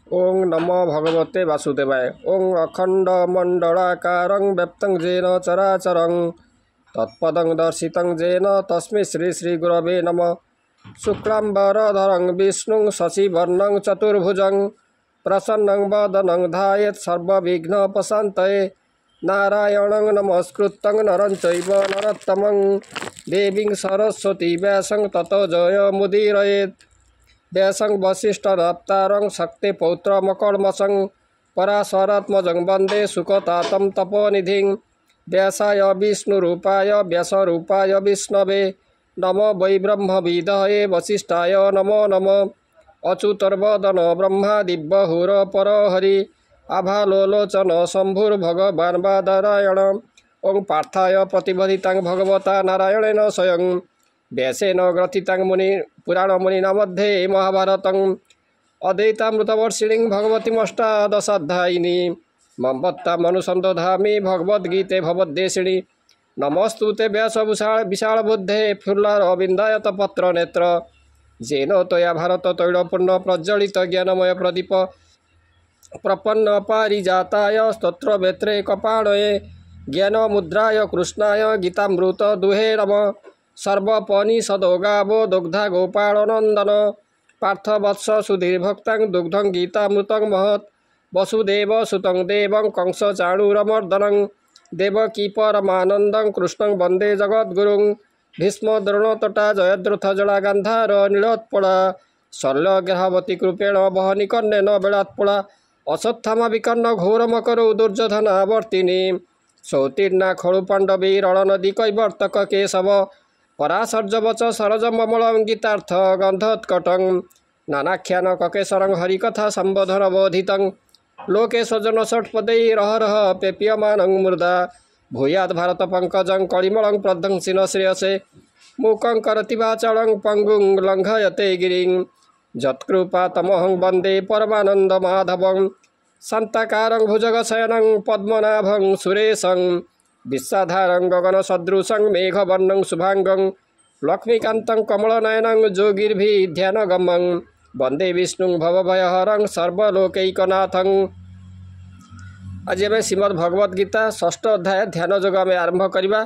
ओं नमो भगवते वासुदेवाय। ओं अखण्डमण्डलाकारं व्याप्तं येन चराचरं तत्पदं दर्शितं येन तस्मै श्री श्रीगुरवे नमः। शुक्लाम्बरधरं विष्णुं शशिवर्णं चतुर्भुजं प्रसन्नं वदनं ध्यायेत् सर्वविघ्नोपशान्तये। नारायणं नमस्कृतं नरं चैव नरोत्तमं देवीं सरस्वती व्यासं ततो जयमुदीरयेत्। व्यासं वसिष्ठनप्तारं शक्तिपौत्रमकल्मषं पराशरात्मजं वन्दे सुखतातं तपोनिधिं। व्यासाय विष्णुरूपाय व्यासरूपाय विष्णवे नमो वै ब्रह्मविदये वसिष्ठाय नमो नमः। अच्युतर्वदन ब्रह्मादिव्यहुरपरहरि आभालोलोचन शम्भुर्भगवान् बादरायण। ओं पार्थाय प्रतिबोधितां भगवता नारायणेन स्वयं व्यासेन ग्रथितां पुराणमुनिना मध्ये महाभारतं अद्वैतामृतवर्षिणीं भगवतीमष्टादशाध्यायिनी ममत्तामनुसन्दधामि भगवद्गीते भवद्देशिणी। नमस्तुते विशालबुद्धे फुल्लारविन्दायतपत्रनेत्र येन त्वया भारततैलपूर्ण प्रज्वलित ज्ञानमय प्रदीप प्रपन्न पारिजाताय स्तोत्रवेत्रे कपाणये ज्ञानमुद्राय कृष्णाय गीतामृत दुहे नमः। सर्वोपनिषदो गावो दुग्धा गोपालनन्दन पार्थवत्स सुधीर्भक्तं दुग्धं गीतामृतं महत्। वसुदेवसुतं देवं कंसचाणूरमर्दनं देवकी परमानन्दं कृष्णं वन्दे जगद्गुरुं। भीष्मद्रोणतटा जयद्रथजला गान्धार नीलोत्पला शल्यग्राहवती कृपेण वहनिकर्णेन बेलात्पला अश्वत्थामा विकर्ण घोरमकरो दुर्योधनावर्तिनी सौतीर्णा खलुपाण्डवी रणनदी कैवर्तक केशव पराशर्यवच सरजममलं गीतार्थ गन्धोत्कटं नानाख्यान ककेशरं हरिकथा सम्बोधनबोधितं लोके स्वजनषट्पदैरहरह पेप्यमानं मुर्दा भूयाद् भारतपङ्कजं कलिमलं प्रध्वंसिन श्रेयसे। मूकं करति वाचालं पङ्गुं लङ्घयते गिरिं यत्कृपातमहं वन्दे परमानन्दमाधवं। शान्ताकारं भुजगशयनं पद्मनाभं सुरेशं विश्वाधारं गगनसदृशं मेघवर्णं शुभांगं लक्ष्मीकान्तं कमलनयनं योगिर्भिध्यानगम्यं वन्दे विष्णुं भवभयहरं सर्वलोकैकनाथं। आज आम श्रीमद्भगवद गीता षष्ठ अध्याय ध्यान योग आम आरंभ करवा।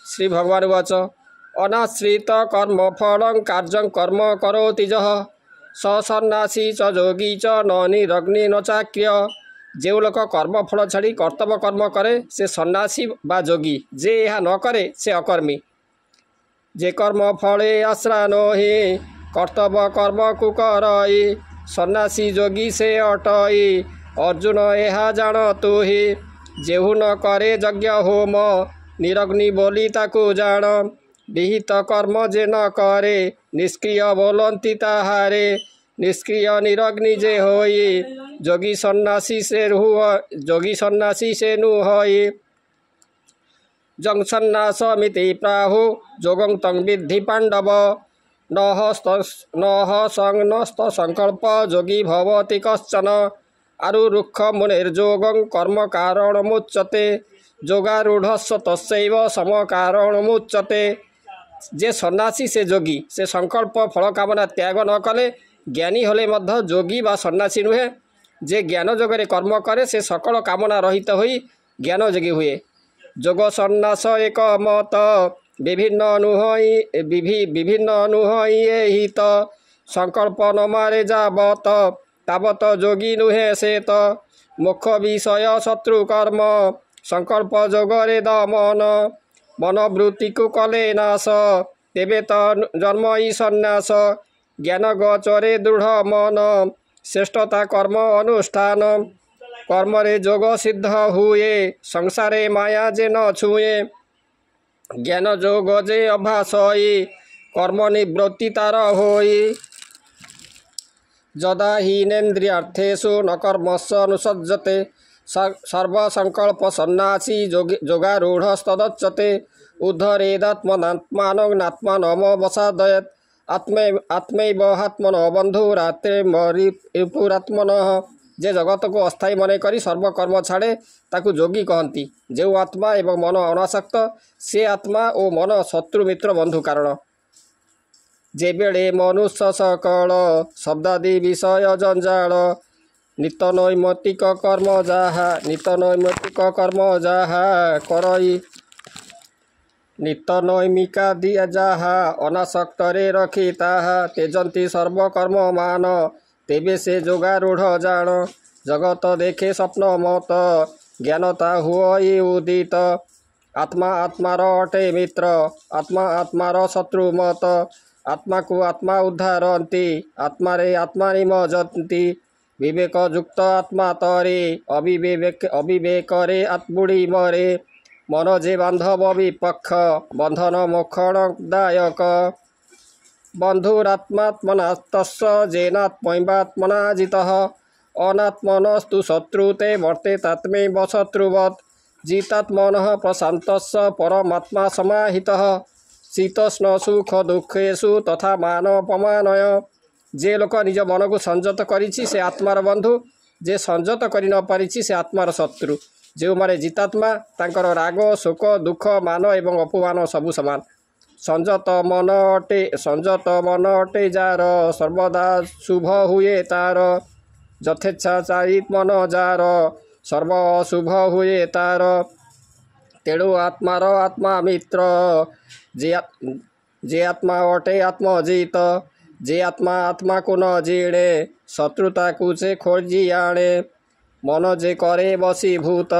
श्री भगवान उवाच अनाश्रित कर्म फलं कार्यं कर्म करोति यः स सन्यासी च योगी च न निरग्नि न चाक्रिय। जो लोक कर्मफल छाड़ी कर्तव्य कर्म करे से सन्यासी बा जोगी, जे यह न करे से अकर्मी। जे कर्म फले आश्रा नहि कर्तव्य कर्म कुकरई सन्यासी जोगी से अटई अर्जुन यह जान तु ही। जेहु न करे यज्ञ होम निरग्नि बोली ताकू जान विहित कर्म जे न करे निष्क्रिय बोलंती ताहारे। निष्क्रिय निरग्नि जे होई जोगी सन्यासी से नु होई। जं सन्यासमिति प्राहु जोगं तं विद्धि पांडव न संस्त संकल्प जोगी भवति कश्चन। आरुरुक्ष मुनिर्योगं कर्म कारणमुच्यते जोगारूढ़स्य तस्यैव सम कारणमुच्यते। जे सन्यासी से जोगी से संकल्प फल कामना त्याग न कले ज्ञानी होले मध्य जोगी बा सन्यासी नुहे। जे ज्ञान जोगरे कर्म करे से सकल कामना रहित होई ज्ञान जोगी हुए। जोग सन्यास एक मत विभिन्न नुहई हित संकल्प न मारे जावत तावत जोगी नुहे सेत। मुख विषय शत्रु कर्म संकल्प जोगरे दमन मनोवृत्ति को कले नाश तेबे त जन्म ई सन्यास। ज्ञान गोचरे दृढ़ मन श्रेष्ठता कर्म अनुष्ठान कर्म रे जोग सिद्ध हुए संसारे माया जे न छुए। ज्ञान जोग जे अभासई कर्म निवृत्ति तार होई। जदा हीनेन्द्रियार्थेषु न कर्मस्य अनुसज्जते सर्वसंकल्प सन्यासी जोगारूढ़स्तदच्यते। उद्धरेदात्मनात्मानं नात्मानमवसादयत् आत्मैव आत्मनो बन्धुरात्रेमरिपुरात्मनः। जे जगत को अस्थायी मन करी सर्वकर्म छाड़े ताकू जोगी कहती। जो आत्मा एवं मन अनासक्त से आत्मा और मन शत्रु मित्र बंधु कारण। जेबेले मनुष्य सकल शब्दादि विषय जंजाल नित नैमित्तिक कर्म जाहा नित नैमित्तिक कर्म जाहा करई नित नैमिका दिया जाहा अनासक्तरे रखी ताहा तेजंती सर्वकर्म मान तेबे से जोगारूढ़ जान जगत देखे स्वप्न मत ज्ञानता हुई उदित आत्मा आत्मार अटे मित्र आत्मा आत्मार शत्रु मत आत्मा को आत्मा उद्धारती आत्मारे आत्मा निमजती विवेक युक्त आत्मा तरे अविवेकरे आत्मुड़ी मरे मन जे बांधव विपक्ष बंधन मोक्षणदायक बंधुरात्मात्मनास्तस्य जेनात्मैवात्मना जितः अनात्मनस्तु शत्रुते वर्तेतात्मैव शत्रुवत् जितात्मनः प्रशान्तस्य परमात्मा समाहितः शीतोष्ण सुख दुखेशु तथा मानपमानय जे लोक निज मन को संयत करिछि से आत्मार बंधु जे संयत करि न पारिछि से आत्मार शत्रु जो मारे जितात्मा तांकर राग शोक दुख मान एवं अपमान सबु समान संयत मन अटे जार सर्वदा शुभ हुए तार यथेच्छाचारित मन जार सर्व अशुभ हुए तार तेणु आत्मार आत्मा मित्र जे आत्मा अटे आत्मजित जे आत्मा आत्मा को न जीणे शत्रुता को से खोजी आणे मन जे करे बसीभूत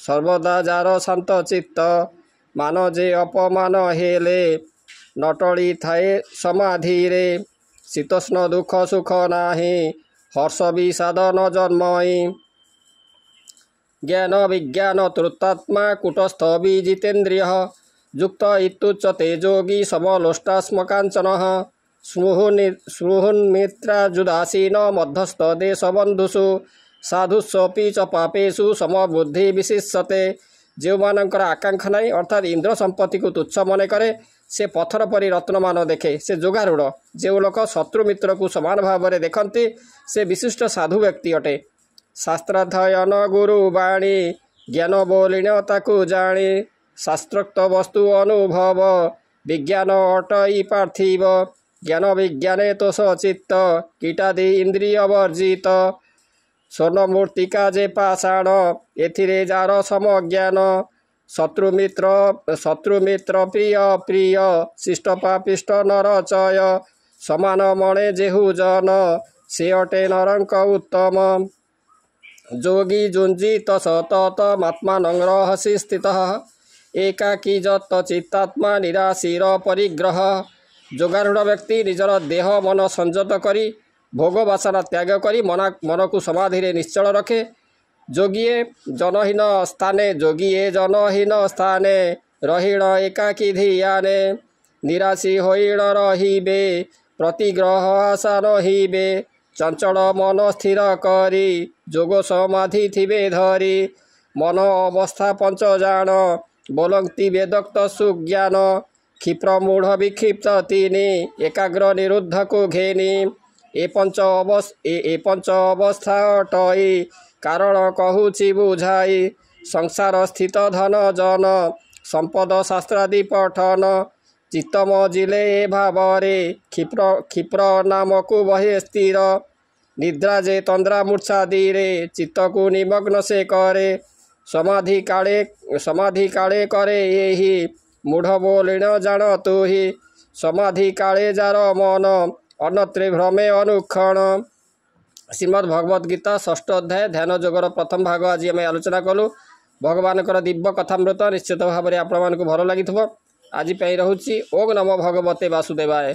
सर्वदा जार शांत चित्त मान जे अपमान हेले नटड़ी थाए समाधि रे शीतोष्ण दुख सुख नाही हर्ष विषाद न जन्मई ज्ञान विज्ञान तृतात्मा कुटस्थ विजितेन्द्रिय युक्त इत्युच्यते योगी समलोष्टास्म कांचनः स्मृहुन्मित्राजुदासीन मध्यस्थ देशबंधुषु साधुस्वपि च पापेषु समबुद्धि विशिष्यते जो मानकर आकांक्षा नहीं अर्थात इंद्र संपत्ति को तुच्छ मन करे से पत्थर परी रत्नमान देखे से जोगारूढ़ जो लोक शत्रु मित्र को समान भाव में देखती से विशिष्ट साधु व्यक्ति अटे शास्त्राध्ययन गुरुवाणी ज्ञान बोलिण ताकू जाणी शास्त्रोक्त वस्तु अनुभव विज्ञान अटई पार्थिव ज्ञान विज्ञाने तो सचित्त कीटादि इंद्रिय वर्जित स्वर्ण मूर्तिका जे पाषाण एथिरे जार समज्ञान शत्रु मित्र प्रिय प्रिय शिष्ट पापिष्ट नरचय समान मणे जेहु जन से अटे नरंक उत्तम जोगी जुंजित सतत आत्मान रहसि स्थितः एकाकी जत चित्तात्मा निराशीर परिग्रह जोगारूढ़ व्यक्ति निजर देह मन संयत करी भोग वासना त्याग करी मन को समाधि रे निश्चल रखे जोगिए जनहीन स्थाने रहीण एकाकी धियाने निराशी होइण रहिबे प्रतिग्रह आशा नहिबे चंचल मन स्थिर करी जोग समाधि थिबे धरी मन अवस्था पंच जान बोलंती वेदक्त सुज्ञान क्षिप्र मूढ़ विक्षिप्त तीनी एकाग्र निरुद्ध को घेनी ए पंच अवस्था अटई कारण कहूची बुझाई संसार स्थित धन जन संपद शास्त्रादि पठन चित्त मजिले भावरे क्षिप्र नाम को बहे स्थिर निद्रा जे तंद्रा मूर्छादि रे चित्त को निमग्न से करे समाधि काले करे यही मूढ़ बोलिण जान तु ही समाधि काले जार मन अन्यत्रे भ्रमे अनुक्षण श्रीमद् भगवद गीता षष्ठ अध्याय ध्यान योगर प्रथम भाग आज आम आलोचना कलु भगवान दिव्य कथामृत निश्चित भाव में आपण मानक भल लगी आज रोचे ओम नमो भगवते वासुदेवाय।